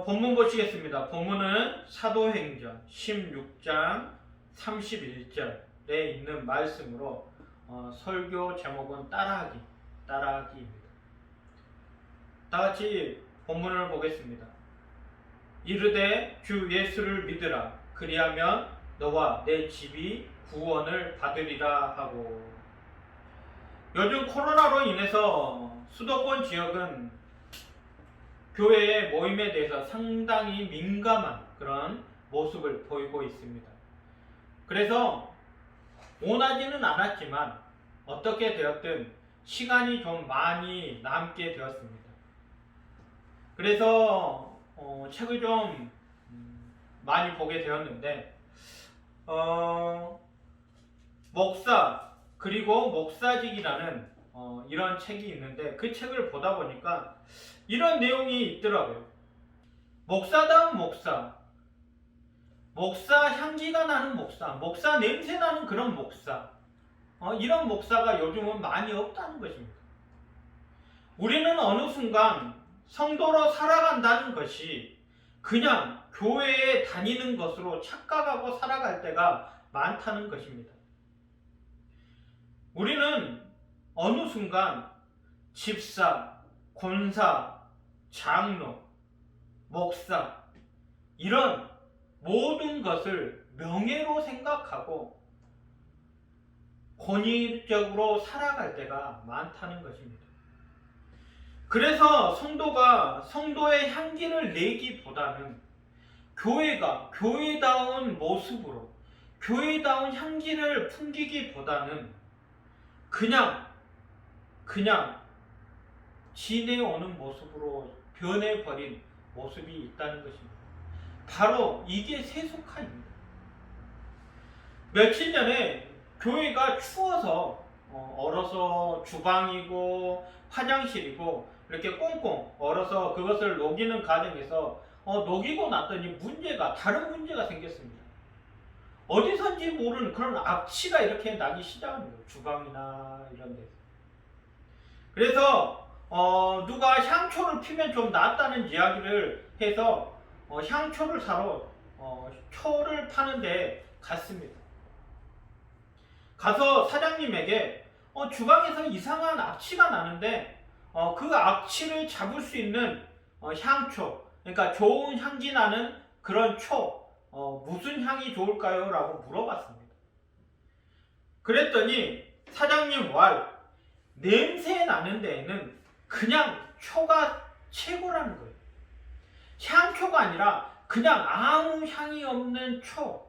본문 보시겠습니다. 본문은 사도행전 16장 31절에 있는 말씀으로 설교 제목은 따라하기입니다. 다같이 본문을 보겠습니다. 이르되 주 예수를 믿으라. 그리하면 너와 내 집이 구원을 받으리라 하고. 요즘 코로나로 인해서 수도권 지역은 교회의 모임에 대해서 상당히 민감한 그런 모습을 보이고 있습니다. 그래서 원하지는 않았지만 어떻게 되었든 시간이 좀 많이 남게 되었습니다. 그래서 책을 좀 많이 보게 되었는데 목사 그리고 목사직이라는 이런 책이 있는데 그 책을 보다 보니까 이런 내용이 있더라고요. 목사다운 목사 향기가 나는 목사 냄새 나는 그런 목사, 이런 목사가 요즘은 많이 없다는 것입니다. 우리는 어느 순간 성도로 살아간다는 것이 그냥 교회에 다니는 것으로 착각하고 살아갈 때가 많다는 것입니다. 우리는 어느 순간 집사, 권사, 장로, 목사 이런 모든 것을 명예로 생각하고 권위적으로 살아갈 때가 많다는 것입니다. 그래서 성도가 성도의 향기를 내기보다는 교회가 교회다운 모습으로 교회다운 향기를 풍기기보다는 그냥 지내오는 모습으로 변해버린 모습이 있다는 것입니다. 바로 이게 세속화입니다. 며칠 전에 교회가 추워서 얼어서 주방이고 화장실이고 이렇게 꽁꽁 얼어서 그것을 녹이는 과정에서 녹이고 났더니 다른 문제가 생겼습니다. 어디선지 모르는 그런 악취가 이렇게 나기 시작한 거예요. 주방이나 이런 데서. 그래서 누가 향초를 피면 좀 낫다는 이야기를 해서 향초를 사러 초를 파는데 갔습니다. 가서 사장님에게 주방에서 이상한 악취가 나는데 그 악취를 잡을 수 있는 향초, 그러니까 좋은 향기 나는 그런 초, 무슨 향이 좋을까요? 라고 물어봤습니다. 그랬더니 사장님 냄새 나는 데에는 그냥 초가 최고라는 거예요. 향초가 아니라 그냥 아무 향이 없는 초,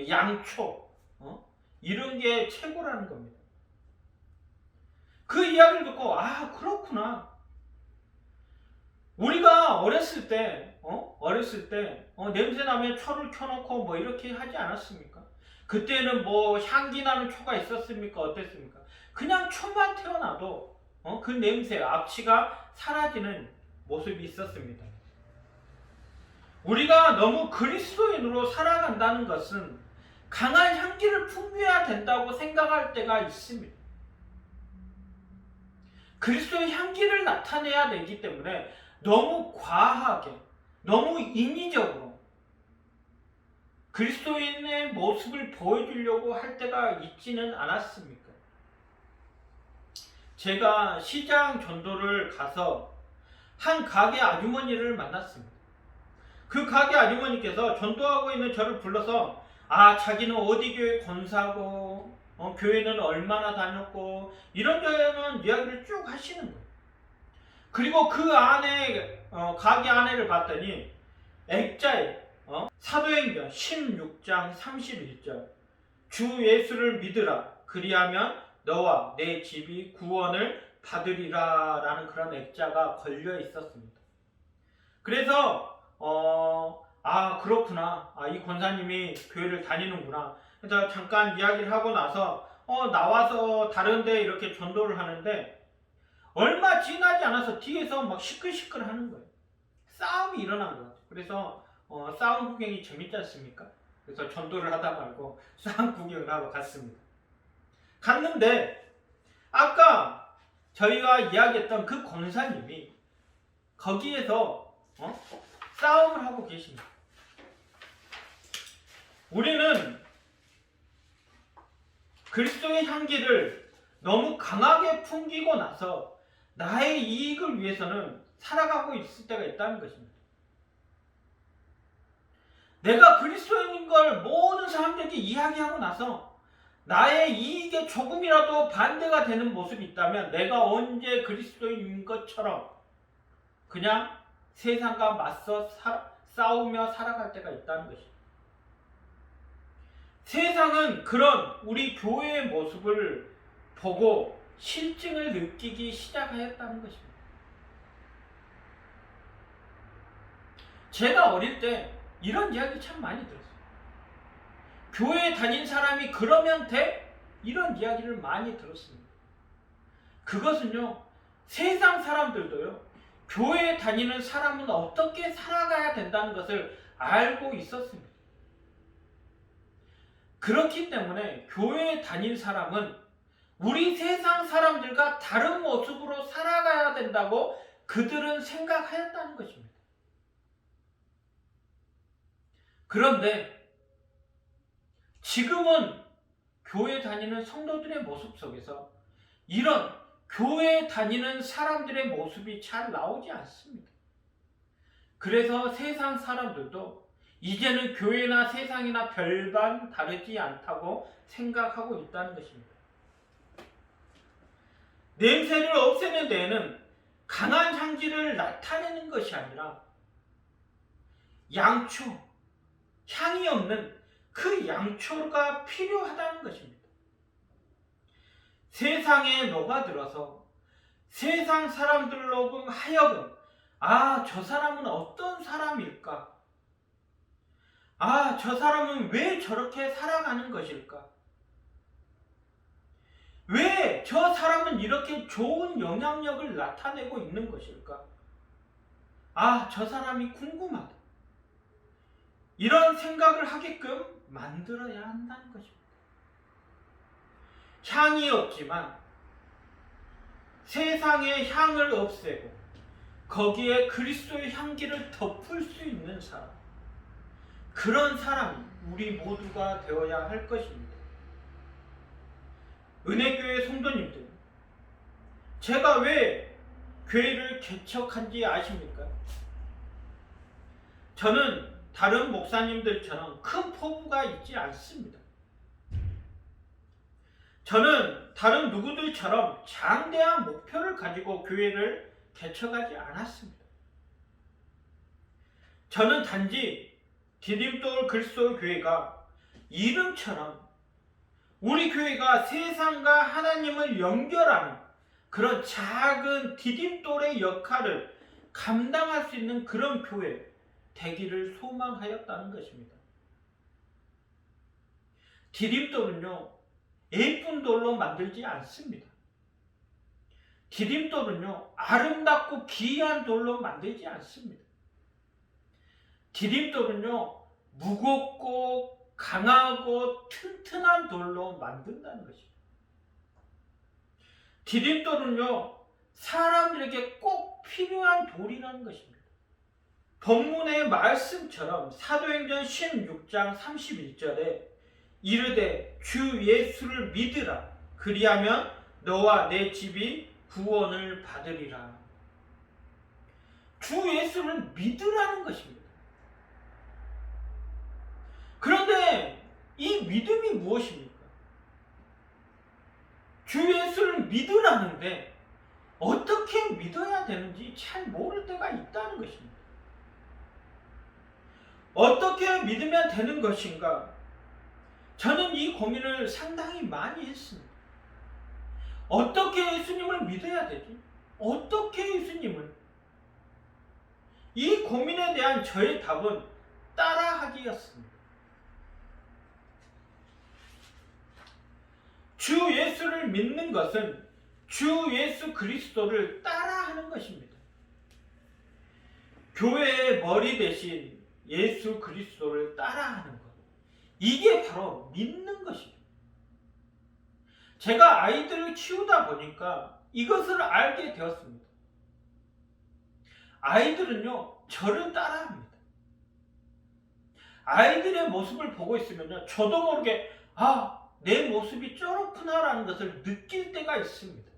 양초, 이런 게 최고라는 겁니다. 그 이야기를 듣고 그렇구나. 우리가 어렸을 때 냄새 나면 초를 켜놓고 뭐 이렇게 하지 않았습니까? 그때는 뭐 향기 나는 초가 있었습니까? 어땠습니까? 그냥 초만 태어나도 그 냄새, 악취가 사라지는 모습이 있었습니다. 우리가 너무 그리스도인으로 살아간다는 것은 강한 향기를 풍겨야 된다고 생각할 때가 있습니다. 그리스도의 향기를 나타내야 되기 때문에 너무 과하게, 너무 인위적으로 그리스도인의 모습을 보여주려고 할 때가 있지는 않았습니까? 제가 시장 전도를 가서 한 가게 아주머니를 만났습니다. 그 가게 아주머니께서 전도하고 있는 저를 불러서 자기는 어디 교회 권사고 교회는 얼마나 다녔고 이런저런 이야기를 쭉 하시는 거예요. 그리고 그 안에 가게 안에를 봤더니 액자에 사도행전 16장 31절 주 예수를 믿으라. 그리하면 너와 내 집이 구원을 받으리라 라는 그런 액자가 걸려 있었습니다. 그래서 그렇구나. 이 권사님이 교회를 다니는구나. 그래서 잠깐 이야기를 하고 나서 나와서 다른데 이렇게 전도를 하는데 얼마 지나지 않아서 뒤에서 막 시끌시끌 하는 거예요. 싸움이 일어난 거예요. 그래서 싸움 구경이 재밌지 않습니까? 그래서 전도를 하다 말고 싸움 구경을 하러 갔습니다. 갔는데 아까 저희가 이야기했던 그 권사님이 거기에서 싸움을 하고 계십니다. 우리는 그리스도의 향기를 너무 강하게 풍기고 나서 나의 이익을 위해서는 살아가고 있을 때가 있다는 것입니다. 내가 그리스도인인 걸 모든 사람들에게 이야기하고 나서 나의 이익에 조금이라도 반대가 되는 모습이 있다면 내가 언제 그리스도인인 것처럼 그냥 세상과 맞서 싸우며 살아갈 때가 있다는 것입니다. 세상은 그런 우리 교회의 모습을 보고 실증을 느끼기 시작하였다는 것입니다. 제가 어릴 때 이런 이야기 참 많이 들었어요. 교회에 다닌 사람이 그러면 돼? 이런 이야기를 많이 들었습니다. 그것은요, 세상 사람들도요, 교회에 다니는 사람은 어떻게 살아가야 된다는 것을 알고 있었습니다. 그렇기 때문에 교회에 다닌 사람은 우리 세상 사람들과 다른 모습으로 살아가야 된다고 그들은 생각하였다는 것입니다. 그런데 지금은 교회 다니는 성도들의 모습 속에서 이런 교회에 다니는 사람들의 모습이 잘 나오지 않습니다. 그래서 세상 사람들도 이제는 교회나 세상이나 별반 다르지 않다고 생각하고 있다는 것입니다. 냄새를 없애는 데에는 강한 향기를 나타내는 것이 아니라 양초, 향이 없는 그 양초가 필요하다는 것입니다. 세상에 녹아들어서 세상 사람들로 하여금 저 사람은 어떤 사람일까? 저 사람은 왜 저렇게 살아가는 것일까? 왜 저 사람은 이렇게 좋은 영향력을 나타내고 있는 것일까? 저 사람이 궁금하다. 이런 생각을 하게끔 만들어야 한다는 것입니다. 향이 없지만 세상의 향을 없애고 거기에 그리스도의 향기를 덮을 수 있는 사람, 그런 사람이 우리 모두가 되어야 할 것입니다. 은혜교회 성도님들, 제가 왜 교회를 개척한지 아십니까? 저는 다른 목사님들처럼 큰 포부가 있지 않습니다. 저는 다른 누구들처럼 장대한 목표를 가지고 교회를 개척하지 않았습니다. 저는 단지 디딤돌 그리스도 교회가 이름처럼 우리 교회가 세상과 하나님을 연결하는 그런 작은 디딤돌의 역할을 감당할 수 있는 그런 교회 되기를 소망하였다는 것입니다. 디딤돌은요, 예쁜 돌로 만들지 않습니다. 디딤돌은요, 아름답고 귀한 돌로 만들지 않습니다. 디딤돌은요, 무겁고 강하고 튼튼한 돌로 만든다는 것입니다. 디딤돌은요, 사람들에게 꼭 필요한 돌이라는 것입니다. 본문의 말씀처럼 사도행전 16장 31절에 이르되 주 예수를 믿으라 그리하면 너와 내 집이 구원을 받으리라. 주 예수를 믿으라는 것입니다. 그런데 이 믿음이 무엇입니까? 주 예수를 믿으라는데 어떻게 믿어야 되는지 잘 모를 때가 있다는 것입니다. 어떻게 믿으면 되는 것인가? 저는 이 고민을 상당히 많이 했습니다. 어떻게 예수님을 믿어야 되지? 어떻게 예수님을? 이 고민에 대한 저의 답은 따라하기였습니다. 주 예수를 믿는 것은 주 예수 그리스도를 따라하는 것입니다. 교회의 머리 대신 예수 그리스도를 따라하는 것. 이게 바로 믿는 것입니다. 제가 아이들을 키우다 보니까 이것을 알게 되었습니다. 아이들은요, 저를 따라합니다. 아이들의 모습을 보고 있으면요, 저도 모르게 내 모습이 저렇구나라는 것을 느낄 때가 있습니다.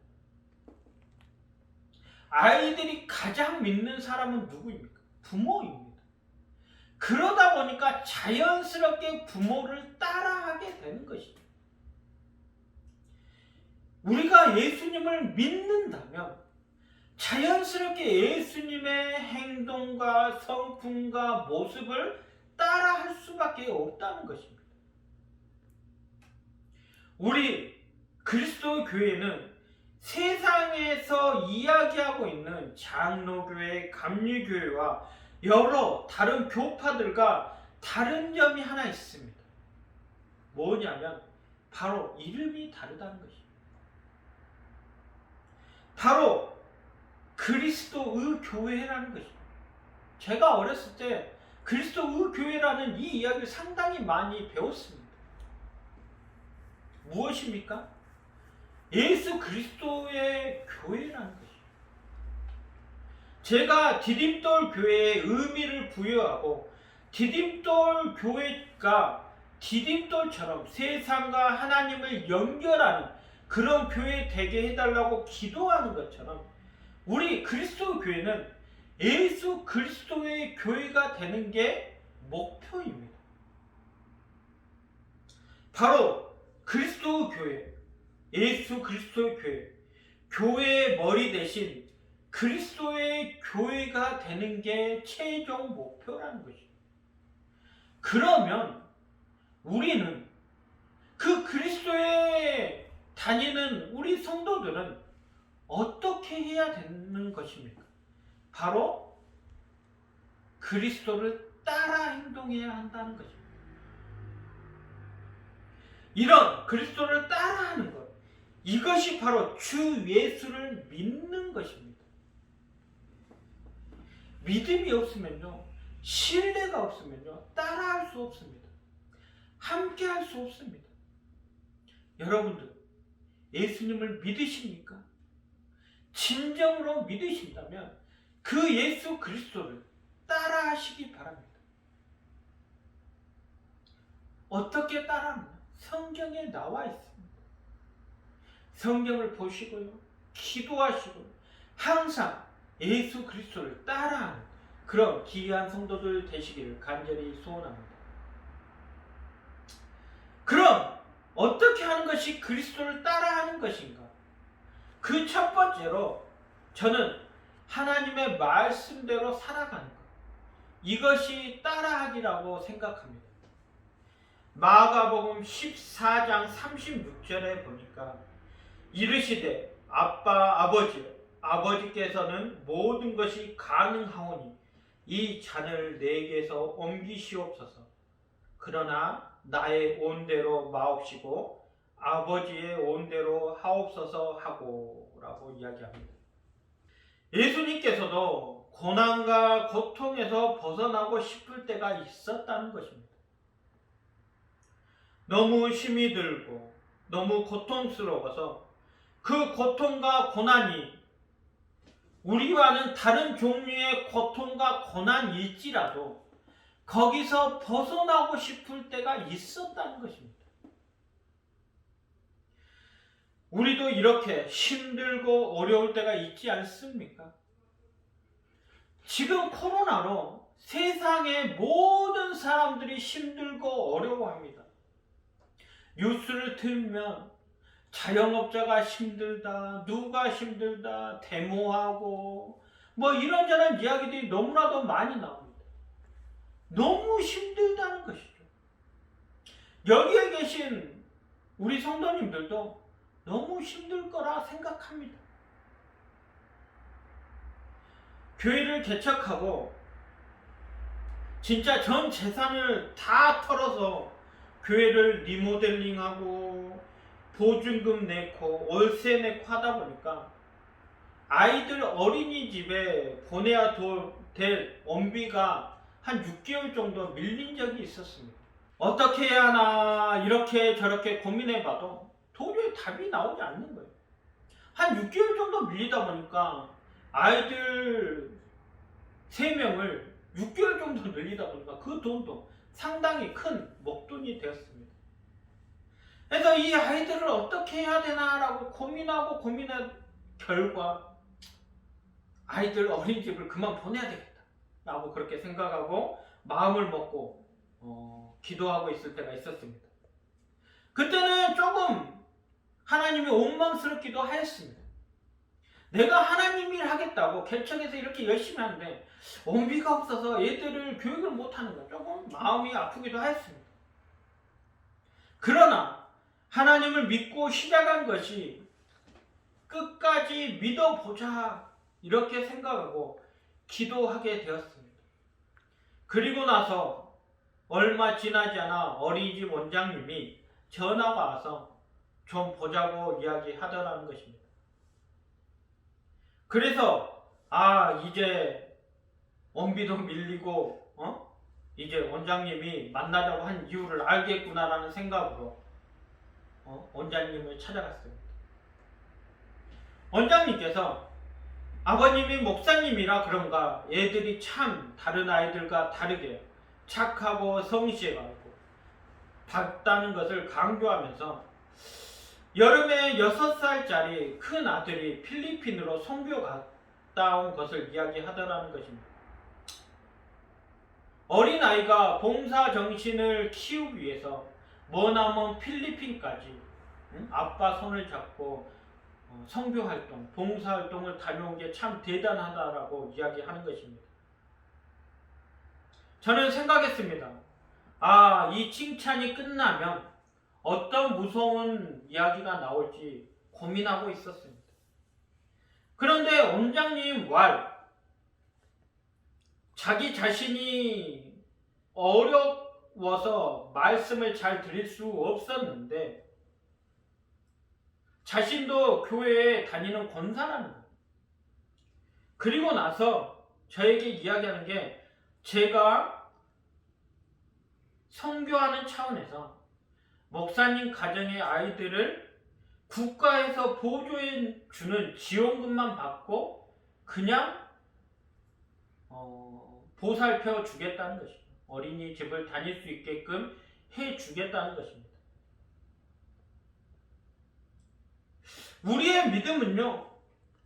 아이들이 가장 믿는 사람은 누구입니까? 부모입니다. 그러다 보니까 자연스럽게 부모를 따라하게 되는 것입니다. 우리가 예수님을 믿는다면 자연스럽게 예수님의 행동과 성품과 모습을 따라할 수밖에 없다는 것입니다. 우리 그리스도 교회는 세상에서 이야기하고 있는 장로교회, 감리교회와 여러 다른 교파들과 다른 점이 하나 있습니다. 뭐냐면 바로 이름이 다르다는 것입니다. 바로 그리스도의 교회라는 것입니다. 제가 어렸을 때 그리스도의 교회라는 이 이야기를 상당히 많이 배웠습니다. 무엇입니까? 예수 그리스도의 교회라는 것입니다. 제가 디딤돌 교회에 의미를 부여하고 디딤돌 교회가 디딤돌처럼 세상과 하나님을 연결하는 그런 교회 되게 해달라고 기도하는 것처럼 우리 그리스도 교회는 예수 그리스도의 교회가 되는 게 목표입니다. 바로 그리스도 교회, 예수 그리스도의 교회, 교회의 머리 대신 그리스도의 교회가 되는 게 최종 목표라는 것입니다. 그러면 우리는 그 그리스도에 다니는 우리 성도들은 어떻게 해야 되는 것입니까? 바로 그리스도를 따라 행동해야 한다는 것입니다. 이런 그리스도를 따라하는 것, 이것이 바로 주 예수를 믿는 것입니다. 믿음이 없으면요, 신뢰가 없으면요, 따라할 수 없습니다. 함께 할 수 없습니다. 여러분들, 예수님을 믿으십니까? 진정으로 믿으신다면 그 예수 그리스도를 따라하시기 바랍니다. 어떻게 따라하느냐? 성경에 나와 있습니다. 성경을 보시고요, 기도하시고 항상 예수 그리스도를 따라하는 그런 귀한 성도들 되시기를 간절히 소원합니다. 그럼 어떻게 하는 것이 그리스도를 따라하는 것인가? 그 첫 번째로 저는 하나님의 말씀대로 살아가는 것, 이것이 따라하기라고 생각합니다. 마가복음 14장 36절에 보니까 이르시되 아버지께서는 모든 것이 가능하오니 이 잔을 내게서 옮기시옵소서. 그러나 나의 온대로 마옵시고 아버지의 온대로 하옵소서 하고 라고 이야기합니다. 예수님께서도 고난과 고통에서 벗어나고 싶을 때가 있었다는 것입니다. 너무 힘이 들고 너무 고통스러워서 그 고통과 고난이 우리와는 다른 종류의 고통과 고난일지라도 거기서 벗어나고 싶을 때가 있었다는 것입니다. 우리도 이렇게 힘들고 어려울 때가 있지 않습니까? 지금 코로나로 세상의 모든 사람들이 힘들고 어려워합니다. 뉴스를 틀면 자영업자가 힘들다, 누가 힘들다, 데모하고 뭐 이런저런 이야기들이 너무나도 많이 나옵니다. 너무 힘들다는 것이죠. 여기에 계신 우리 성도님들도 너무 힘들 거라 생각합니다. 교회를 개척하고 진짜 전 재산을 다 털어서 교회를 리모델링하고 보증금 내고 월세 내고 하다 보니까 아이들 어린이집에 보내야 될 원비가 한 6개월 정도 밀린 적이 있었습니다. 어떻게 해야 하나 이렇게 저렇게 고민해봐도 도저히 답이 나오지 않는 거예요. 한 6개월 정도 밀리다 보니까 아이들 3명을 6개월 정도 늘리다 보니까 그 돈도 상당히 큰 목돈이 되었습니다. 그래서 이 아이들을 어떻게 해야 되나라고 고민하고 고민한 결과 아이들 어린이집을 그만 보내야 되겠다 라고 그렇게 생각하고 마음을 먹고 기도하고 있을 때가 있었습니다. 그때는 조금 하나님이 원망스럽기도 하였습니다. 내가 하나님 일 하겠다고 개척해서 이렇게 열심히 하는데 원비가 없어서 얘들을 교육을 못하는 거 조금 마음이 아프기도 하였습니다. 그러나 하나님을 믿고 시작한 것이 끝까지 믿어보자 이렇게 생각하고 기도하게 되었습니다. 그리고 나서 얼마 지나지 않아 어린이집 원장님이 전화가 와서 좀 보자고 이야기하더라는 것입니다. 그래서 이제 원비도 밀리고 이제 원장님이 만나자고 한 이유를 알겠구나라는 생각으로 원장님을 찾아갔습니다. 원장님께서 아버님이 목사님이라 그런가 애들이 참 다른 아이들과 다르게 착하고 성실하고 밝다는 것을 강조하면서 여름에 6살짜리 큰 아들이 필리핀으로 선교 갔다 온 것을 이야기하더라는 것입니다. 어린아이가 봉사정신을 키우기 위해서 머나먼 필리핀까지 아빠 손을 잡고 선교활동, 봉사활동을 다녀온 게 참 대단하다라고 이야기하는 것입니다. 저는 생각했습니다. 이 칭찬이 끝나면 어떤 무서운 이야기가 나올지 고민하고 있었습니다. 그런데 원장님 자기 자신이 어려워서 말씀을 잘 드릴 수 없었는데 자신도 교회에 다니는 권사라는 거예요. 그리고 나서 저에게 이야기하는 게 제가 선교하는 차원에서 목사님 가정의 아이들을 국가에서 보조해 주는 지원금만 받고 그냥 보살펴 주겠다는 것이죠. 어린이집을 다닐 수 있게끔 해 주겠다는 것입니다. 우리의 믿음은요,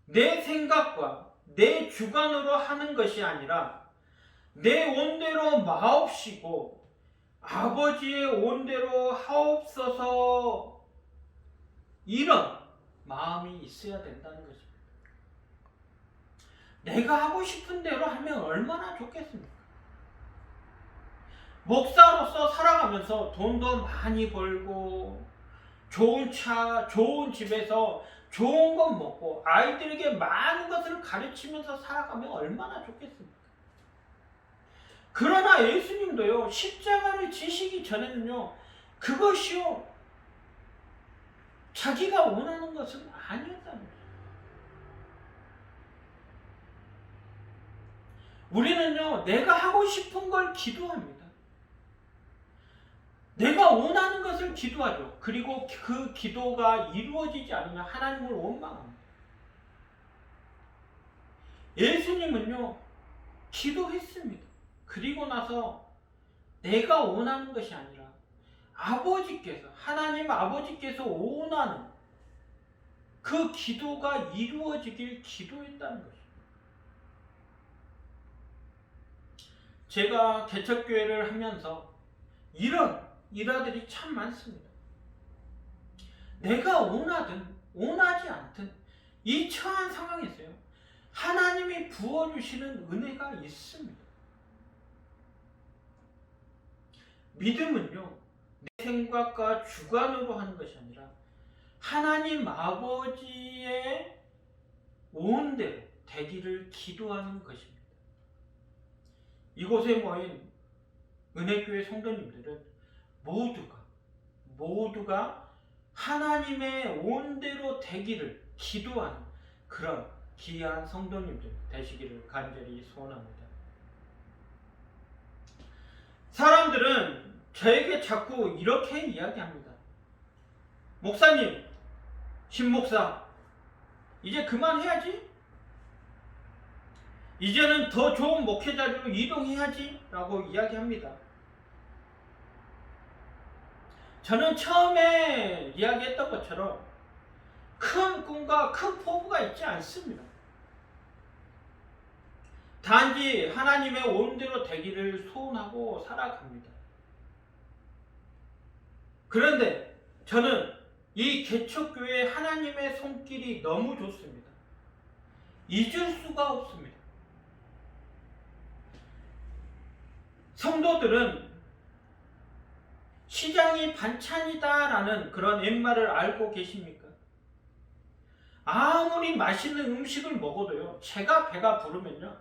내 생각과 내 주관으로 하는 것이 아니라 내 온대로 마옵시고 아버지의 온대로 하옵소서 이런 마음이 있어야 된다는 것입니다. 내가 하고 싶은 대로 하면 얼마나 좋겠습니까? 목사로서 살아가면서 돈도 많이 벌고 좋은 차, 좋은 집에서 좋은 것 먹고 아이들에게 많은 것을 가르치면서 살아가면 얼마나 좋겠습니까? 그러나 예수님도요, 십자가를 지시기 전에는요, 그것이요, 자기가 원하는 것은 아니었다는 거예요. 우리는요, 내가 하고 싶은 걸 기도합니다. 내가 원하는 것을 기도하죠. 그리고 그 기도가 이루어지지 않으면 하나님을 원망합니다. 예수님은요, 기도했습니다. 그리고 나서 내가 원하는 것이 아니라 아버지께서, 하나님 아버지께서 원하는 그 기도가 이루어지길 기도했다는 것입니다. 제가 개척교회를 하면서 이런 일화들이 참 많습니다. 내가 원하든 원하지 않든 이 처한 상황에서요, 하나님이 부어주시는 은혜가 있습니다. 믿음은요, 내 생각과 주관으로 하는 것이 아니라 하나님 아버지의 온대로 되기를 기도하는 것입니다. 이곳에 모인 은혜교회 성도님들은 모두가 하나님의 온대로 되기를 기도하는 그런 귀한 성도님들 되시기를 간절히 소원합니다. 사람들은 저에게 자꾸 이렇게 이야기합니다. 목사님, 신목사, 이제 그만해야지? 이제는 더 좋은 목회자리로 이동해야지? 라고 이야기합니다. 저는 처음에 이야기했던 것처럼 큰 꿈과 큰 포부가 있지 않습니다. 단지 하나님의 온대로 되기를 소원하고 살아갑니다. 그런데 저는 이 개척교회 하나님의 손길이 너무 좋습니다. 잊을 수가 없습니다. 성도들은 시장이 반찬이다라는 그런 옛말을 알고 계십니까? 아무리 맛있는 음식을 먹어도요, 제가 배가 부르면요,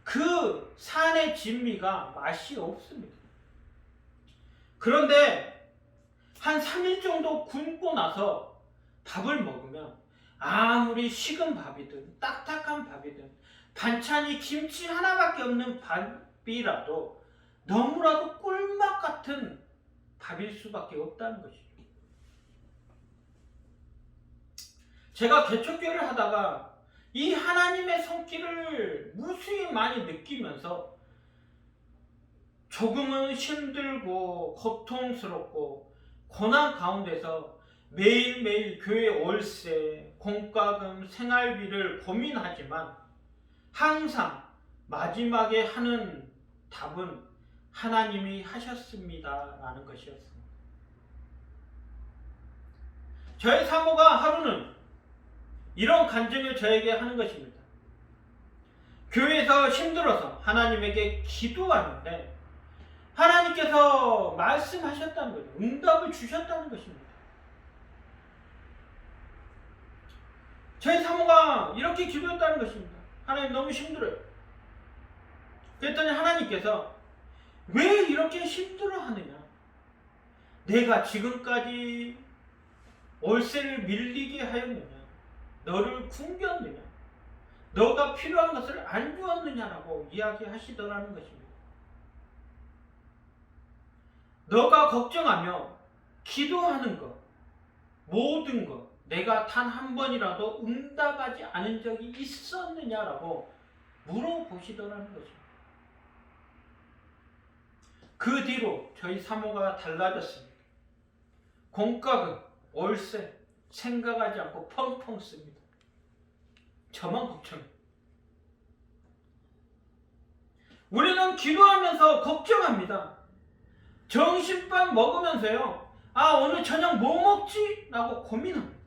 그 산의 진미가 맛이 없습니다. 그런데 한 3일 정도 굶고 나서 밥을 먹으면 아무리 식은 밥이든 딱딱한 밥이든 반찬이 김치 하나밖에 없는 밥이라도 너무나도 꿀맛 같은 밥일 수밖에 없다는 것이죠. 제가 개척교회를 하다가 이 하나님의 손길을 무수히 많이 느끼면서 조금은 힘들고 고통스럽고 고난 가운데서 매일매일 교회 월세, 공과금, 생활비를 고민하지만 항상 마지막에 하는 답은 하나님이 하셨습니다 라는 것이었습니다. 저의 사모가 하루는 이런 간증을 저에게 하는 것입니다. 교회에서 힘들어서 하나님에게 기도하는데 하나님께서 말씀하셨다는 거죠. 응답을 주셨다는 것입니다. 저희 사모가 이렇게 기도했다는 것입니다. 하나님 너무 힘들어요. 그랬더니 하나님께서 왜 이렇게 힘들어하느냐? 내가 지금까지 월세를 밀리게 하였느냐? 너를 굶겼느냐? 너가 필요한 것을 안 주었느냐라고 이야기하시더라는 것입니다. 너가 걱정하며 기도하는 것, 모든 것, 내가 단 한 번이라도 응답하지 않은 적이 있었느냐라고 물어보시더라는 것입니다. 그 뒤로 저희 사모가 달라졌습니다. 공과금, 월세 생각하지 않고 펑펑 씁니다. 저만 걱정해요. 우리는 기도하면서 걱정합니다. 점심밥 먹으면서요, 아 오늘 저녁 뭐 먹지? 라고 고민합니다.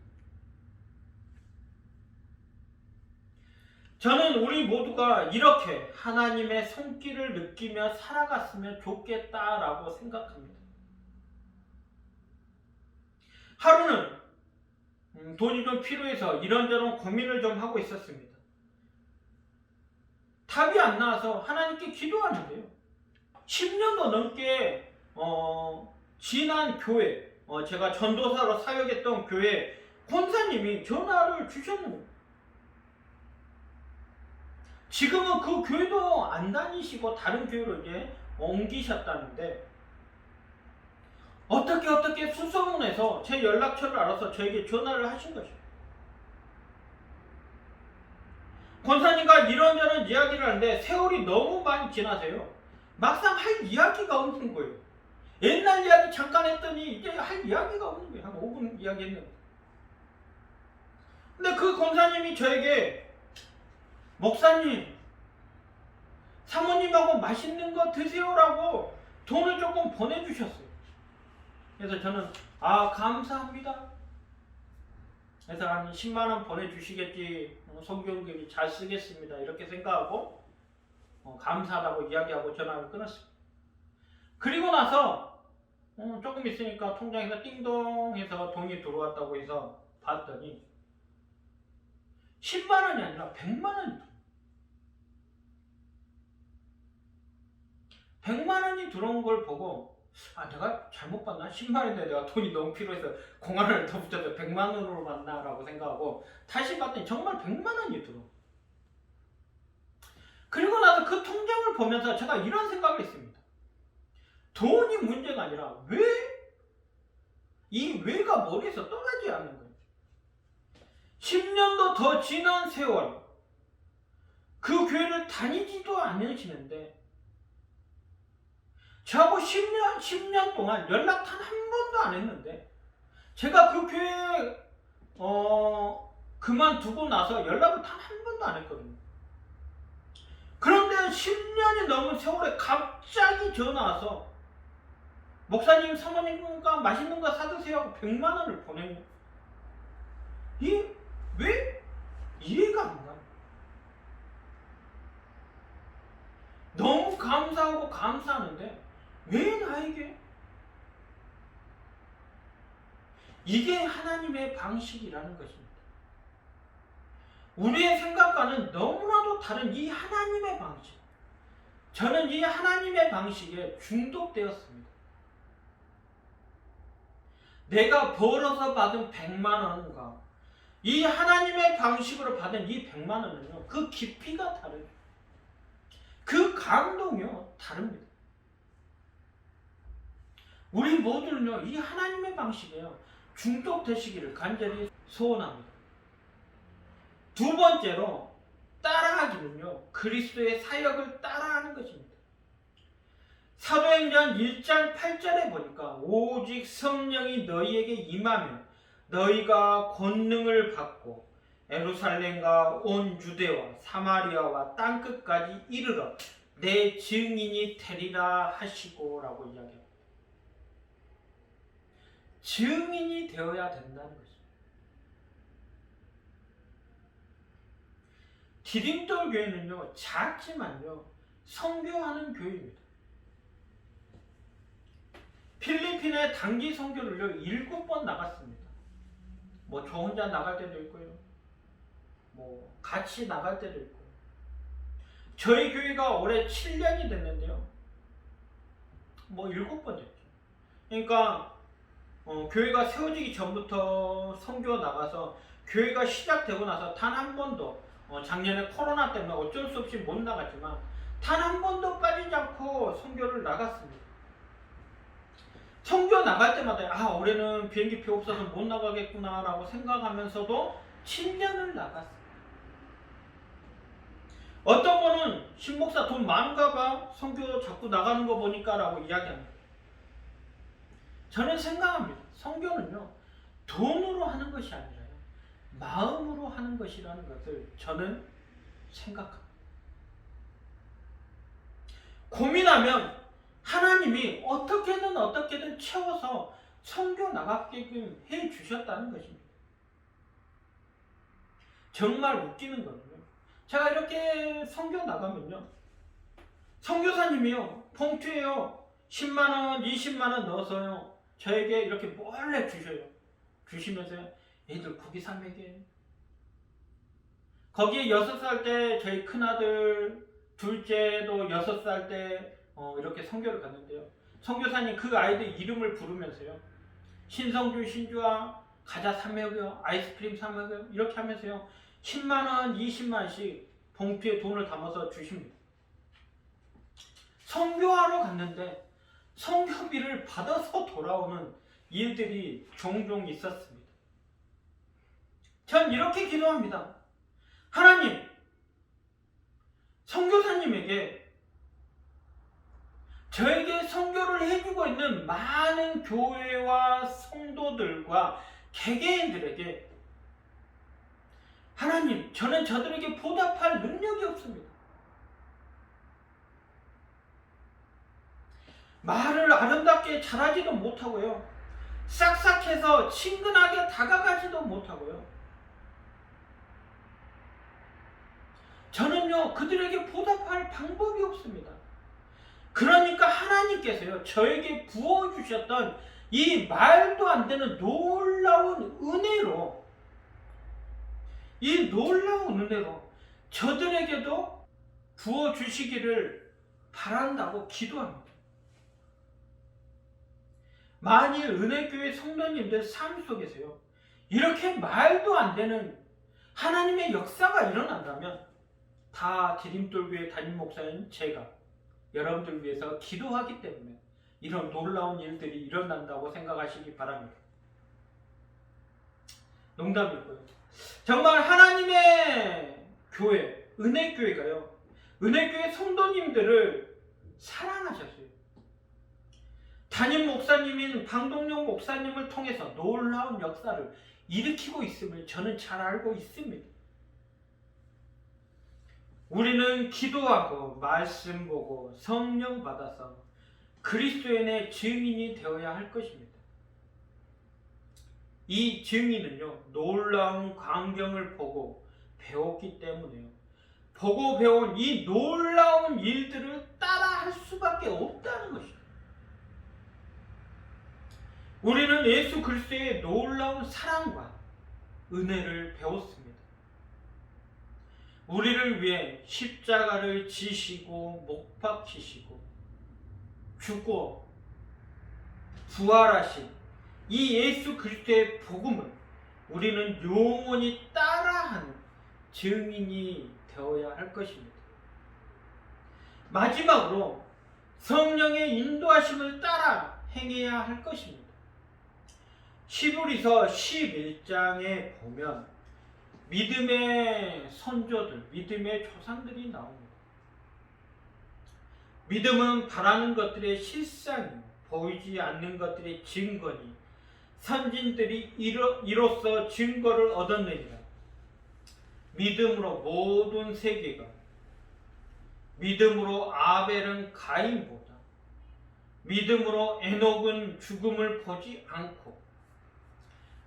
저는 우리 모두가 이렇게 하나님의 손길을 느끼며 살아갔으면 좋겠다라고 생각합니다. 하루는 돈이 좀 필요해서 이런저런 고민을 좀 하고 있었습니다. 답이 안 나와서 하나님께 기도하는데요. 10년도 넘게 지난 교회, 제가 전도사로 사역했던 교회 권사님이 전화를 주셨는데 지금은 그 교회도 안 다니시고 다른 교회로 이제 옮기셨다는데 어떻게 수소문해서 제 연락처를 알아서 저에게 전화를 하신 것이죠. 권사님과 이런저런 이야기를 하는데 세월이 너무 많이 지나서요, 막상 할 이야기가 없는 거예요. 옛날 이야기 잠깐 했더니 이제 할 이야기가 없는 거예요. 한 5분 이야기 했는데. 근데 그 권사님이 저에게 목사님, 사모님하고 맛있는 거 드세요라고 돈을 조금 보내주셨어요. 그래서 저는 감사합니다. 그래서 한 10만원 보내주시겠지, 성경교회 잘 쓰겠습니다 이렇게 생각하고 감사하다고 이야기하고 전화를 끊었습니다. 그리고 나서 조금 있으니까 통장에서 띵동 해서 돈이 들어왔다고 해서 봤더니 10만원이 아니라 100만원이 100만원이 들어온 걸 보고 내가 잘못 봤나? 10만원인데 내가 돈이 너무 필요해서 0원을 더 붙여서 100만원으로 봤나? 라고 생각하고 다시 봤더니 정말 100만원이 들어. 그리고 나서 그 통장을 보면서 제가 이런 생각을 했습니다. 돈이 문제가 아니라 이 왜가 머리에서 떠나지 않는 거예요. 10년도 더 지난 세월 그 교회를 다니지도 않으시는데 저하고 10년 동안 연락 단 한 번도 안 했는데, 제가 그 교회 그만두고 나서 연락을 단 한 번도 안 했거든요. 그런데 10년이 넘은 세월에 갑자기 전화 와서 목사님, 사모님과 맛있는 거 사드세요 하고 100만 원을 보내요. 왜? 이해가 안 가요. 너무 감사하고 감사하는데 왜 나에게? 이게 하나님의 방식이라는 것입니다. 우리의 생각과는 너무나도 다른 이 하나님의 방식. 저는 이 하나님의 방식에 중독되었습니다. 내가 벌어서 받은 100만 원과 이 하나님의 방식으로 받은 이 100만 원은요, 그 깊이가 다르죠. 그 감동이요, 다릅니다. 우리 모두는요, 이 하나님의 방식에요, 중독되시기를 간절히 소원합니다. 두 번째로, 따라하기는요, 그리스도의 사역을 따라하는 것입니다. 사도행전 1장 8절에 보니까 오직 성령이 너희에게 임하면 너희가 권능을 받고 예루살렘과 온 유대와 사마리아와 땅끝까지 이르러 내 증인이 되리라 하시고 라고 이야기합니다. 증인이 되어야 된다는 것입니다. 디딤돌 교회는요, 작지만요, 선교하는 교회입니다. 필리핀에 단기 선교를요 7번 나갔습니다. 뭐 저 혼자 나갈 때도 있고요, 뭐 같이 나갈 때도 있고. 저희 교회가 올해 7년이 됐는데요, 뭐 7번 됐죠. 그러니까 교회가 세워지기 전부터 선교 나가서 교회가 시작되고 나서 단 한 번도, 작년에 코로나 때문에 어쩔 수 없이 못 나갔지만 단 한 번도 빠지지 않고 선교를 나갔습니다. 선교 나갈 때마다 올해는 비행기표 없어서 못 나가겠구나 라고 생각하면서도 7년을 나갔습니다. 어떤 분은 신목사 돈 많은가 봐, 선교 자꾸 나가는 거 보니까 라고 이야기합니다. 저는 생각합니다. 선교는요, 돈으로 하는 것이 아니라요, 마음으로 하는 것이라는 것을 저는 생각합니다. 고민하면 하나님이 어떻게든 채워서 선교 나가게끔 해 주셨다는 것입니다. 정말 웃기는 거는요, 제가 이렇게 선교 나가면요, 선교사님이요, 봉투에요 10만원 20만원 넣어서요 저에게 이렇게 몰래 주셔요. 주시면서 애들 고기 사 먹여요. 거기에 6살 때 저희 큰아들, 둘째도 6살 때 이렇게 선교를 갔는데요, 선교사님 그 아이들 이름을 부르면서요, 신성주, 신주아 과자 사 먹여, 아이스크림 사 먹여, 이렇게 하면서요 10만원 20만원씩 봉투에 돈을 담아서 주십니다. 선교하러 갔는데 선교비를 받아서 돌아오는 일들이 종종 있었습니다. 전 이렇게 기도합니다. 하나님, 선교사님에게 저에게 선교를 해주고 있는 많은 교회와 성도들과 개개인들에게, 하나님, 저는 저들에게 보답할 능력이 없습니다. 말을 아름답게 잘하지도 못하고요, 싹싹해서 친근하게 다가가지도 못하고요, 저는요 그들에게 보답할 방법이 없습니다. 그러니까 하나님께서요 저에게 부어주셨던 이 말도 안 되는 놀라운 은혜로, 이 놀라운 은혜로 저들에게도 부어주시기를 바란다고 기도합니다. 만일 은혜교회 성도님들 삶 속에서요 이렇게 말도 안 되는 하나님의 역사가 일어난다면, 다 디딤돌교회 담임 목사인 제가 여러분들 위해서 기도하기 때문에 이런 놀라운 일들이 일어난다고 생각하시기 바랍니다. 농담이고요. 정말 하나님의 교회, 은혜교회가요, 은혜교회 성도님들을 사랑하셨어요. 담임 목사님인 방동영 목사님을 통해서 놀라운 역사를 일으키고 있음을 저는 잘 알고 있습니다. 우리는 기도하고 말씀 보고 성령 받아서 그리스도인의 증인이 되어야 할 것입니다. 이 증인은요, 놀라운 광경을 보고 배웠기 때문에요. 보고 배운 이 놀라운 일들을 따라할 수밖에 없다는 것입니다. 우리는 예수 그리스도의 놀라운 사랑과 은혜를 배웠습니다. 우리를 위해 십자가를 지시고 못 박히시고 죽고 부활하신 이 예수 그리스도의 복음을 우리는 영원히 따라하는 증인이 되어야 할 것입니다. 마지막으로 성령의 인도하심을 따라 행해야 할 것입니다. 히브리서 11장에 보면 믿음의 선조들, 믿음의 조상들이 나옵니다. 믿음은 바라는 것들의 실상이요, 보이지 않는 것들의 증거니 선진들이 이로써 증거를 얻었느니라. 믿음으로 모든 세계가, 믿음으로 아벨은 가인보다, 믿음으로 에녹은 죽음을 보지 않고,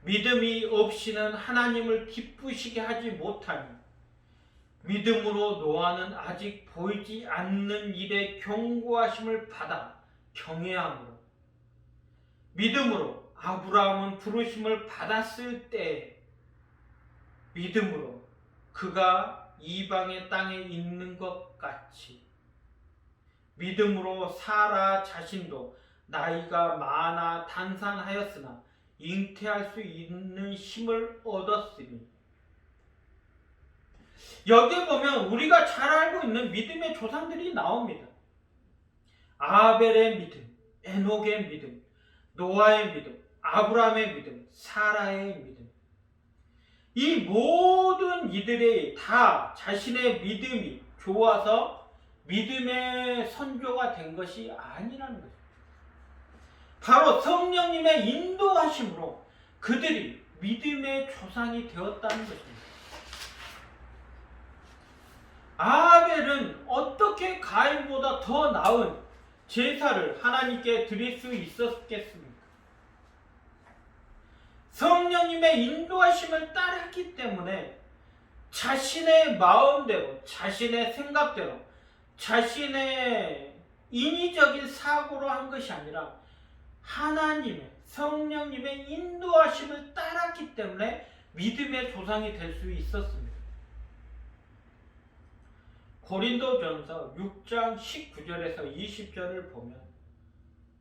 믿음이 없이는 하나님을 기쁘시게 하지 못하니, 믿음으로 노아는 아직 보이지 않는 일의 경고하심을 받아 경외함으로, 믿음으로 아브라함은 부르심을 받았을 때 믿음으로 그가 이방의 땅에 있는 것 같이 믿음으로 사라 자신도 나이가 많아 단산하였으나 잉태할 수 있는 힘을 얻었으니. 여기 보면 우리가 잘 알고 있는 믿음의 조상들이 나옵니다. 아벨의 믿음, 에녹의 믿음, 노아의 믿음, 아브라함의 믿음, 사라의 믿음. 이 모든 이들이 다 자신의 믿음이 좋아서 믿음의 선조가 된 것이 아니라는 것입니다. 바로 성령님의 인도하심으로 그들이 믿음의 조상이 되었다는 것입니다. 아벨은 어떻게 가인보다 더 나은 제사를 하나님께 드릴 수 있었겠습니까? 성령님의 인도하심을 따랐기 때문에 자신의 마음대로, 자신의 생각대로, 자신의 인위적인 사고로 한 것이 아니라 하나님의, 성령님의 인도하심을 따랐기 때문에 믿음의 조상이 될 수 있었습니다. 고린도전서 6장 19절에서 20절을 보면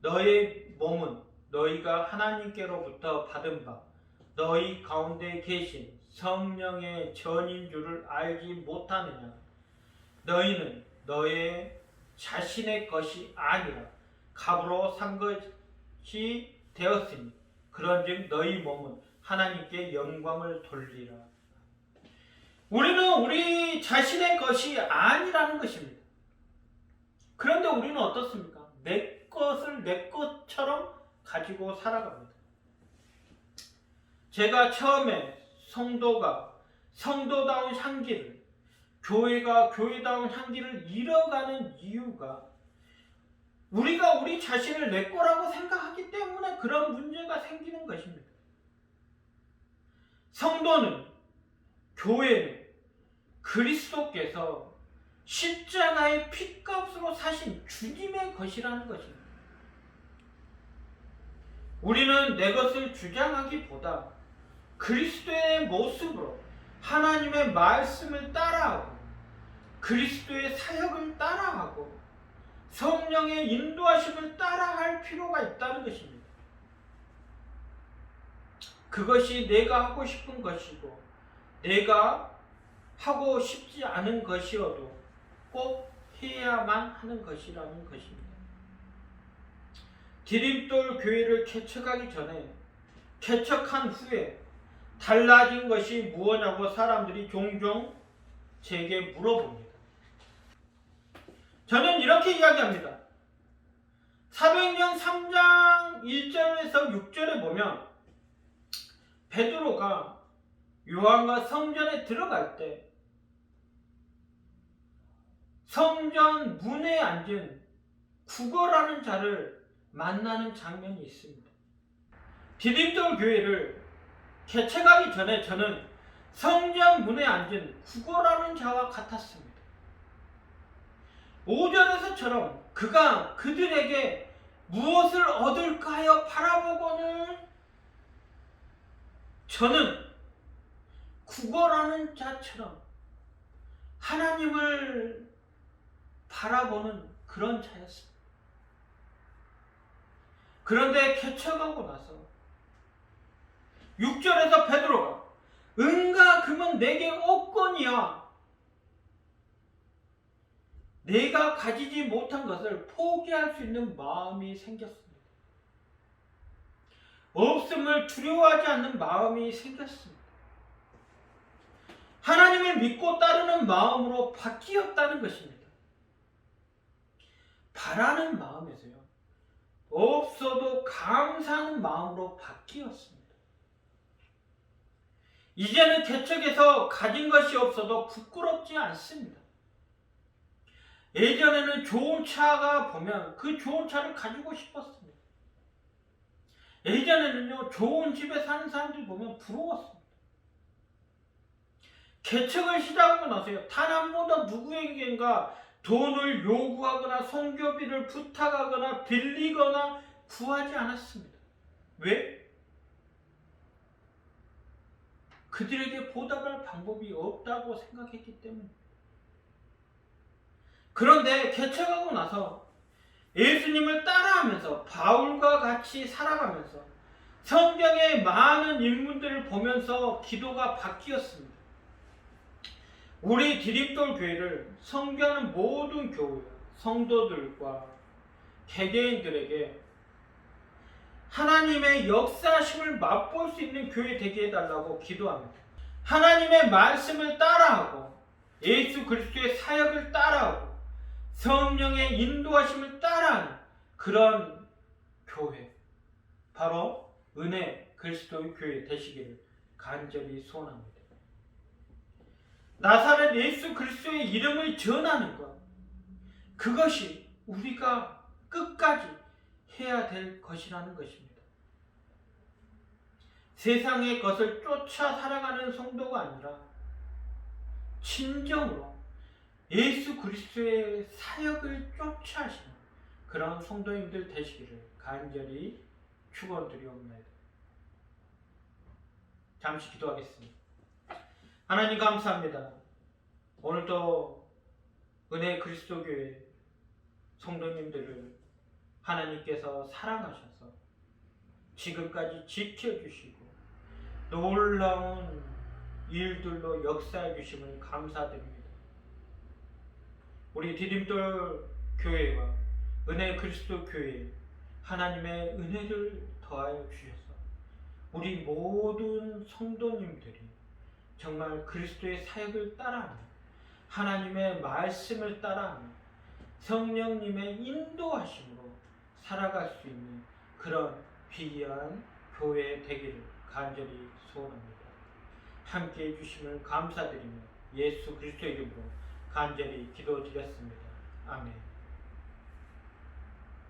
너의 몸은 너희가 하나님께로부터 받은 바 너희 가운데 계신 성령의 전인 줄을 알지 못하느냐. 너희는 너의 자신의 것이 아니라 값으로 산 것이 되었으니 그런즉 너희 몸은 하나님께 영광을 돌리라. 우리는 우리 자신의 것이 아니라는 것입니다. 그런데 우리는 어떻습니까? 내 것을 내 것처럼 가지고 살아갑니다. 제가 처음에 성도가 성도다운 향기를, 교회가 교회다운 향기를 잃어가는 이유가 우리가 우리 자신을 내 거라고 생각하기 때문에 그런 문제가 생기는 것입니다. 성도는, 교회는 그리스도께서 십자가의 핏값으로 사신 주님의 것이라는 것입니다. 우리는 내 것을 주장하기보다 그리스도의 모습으로 하나님의 말씀을 따라하고 그리스도의 사역을 따라하고 성령의 인도하심을 따라할 필요가 있다는 것입니다. 그것이 내가 하고 싶은 것이고 내가 하고 싶지 않은 것이어도 꼭 해야만 하는 것이라는 것입니다. 디딤돌 교회를 개척하기 전에 개척한 후에 달라진 것이 무엇냐고 사람들이 종종 제게 물어봅니다. 저는 이렇게 이야기합니다. 사도행전 3장 1절에서 6절에 보면 베드로가 요한과 성전에 들어갈 때 성전 문에 앉은 구거라는 자를 만나는 장면이 있습니다. 디딤돌 교회를 개척하기 전에 저는 성전 문에 앉은 구거라는 자와 같았습니다. 5절에서처럼 그가 그들에게 무엇을 얻을까 하여 바라보고는 저는 구거라는 자처럼 하나님을 바라보는 그런 자였습니다. 그런데 개척하고 나서 6절에서 베드로가 은과 금은 내게 없거니와 내가 가지지 못한 것을 포기할 수 있는 마음이 생겼습니다. 없음을 두려워하지 않는 마음이 생겼습니다. 하나님을 믿고 따르는 마음으로 바뀌었다는 것입니다. 바라는 마음에서요, 없어도 감사하는 마음으로 바뀌었습니다. 이제는 개척에서 가진 것이 없어도 부끄럽지 않습니다. 예전에는 좋은 차가 보면 그 좋은 차를 가지고 싶었습니다. 예전에는요, 좋은 집에 사는 사람들 보면 부러웠습니다. 개척을 시작하고 나서요, 단 한 번도 누구에게인가 돈을 요구하거나 선교비를 부탁하거나 빌리거나 구하지 않았습니다. 왜? 그들에게 보답할 방법이 없다고 생각했기 때문입니다. 그런데 개척하고 나서 예수님을 따라하면서 바울과 같이 살아가면서 성경의 많은 인물들을 보면서 기도가 바뀌었습니다. 우리 디딤돌 교회를 섬기는 모든 교회, 성도들과 개개인들에게 하나님의 역사심을 맛볼 수 있는 교회 되게 해달라고 기도합니다. 하나님의 말씀을 따라하고 예수 그리스도의 사역을 따라하고 성령의 인도하심을 따라하는 그런 교회, 바로 은혜 그리스도의 교회 되시기를 간절히 소원합니다. 나사렛 예수 그리스도의 이름을 전하는 것, 그것이 우리가 끝까지 해야 될 것이라는 것입니다. 세상의 것을 쫓아 살아가는 성도가 아니라 진정으로 예수 그리스도의 사역을 쫓아 하시는 그런 성도님들 되시기를 간절히 축원드리옵나이다. 잠시 기도하겠습니다. 하나님 감사합니다. 오늘도 은혜 그리스도 교회 성도님들을 하나님께서 사랑하셔서 지금까지 지켜주시고 놀라운 일들로 역사해 주심을 감사드립니다. 우리 디딤돌 교회와 은혜 그리스도 교회에 하나님의 은혜를 더하여 주셔서 우리 모든 성도님들이 정말 그리스도의 사역을 따라하며 하나님의 말씀을 따라하며 성령님의 인도하심으로 살아갈 수 있는 그런 귀한 교회 되기를 간절히 소원합니다. 함께 해주심을 감사드리며 예수 그리스도의 이름으로 간절히 기도드렸습니다. 아멘.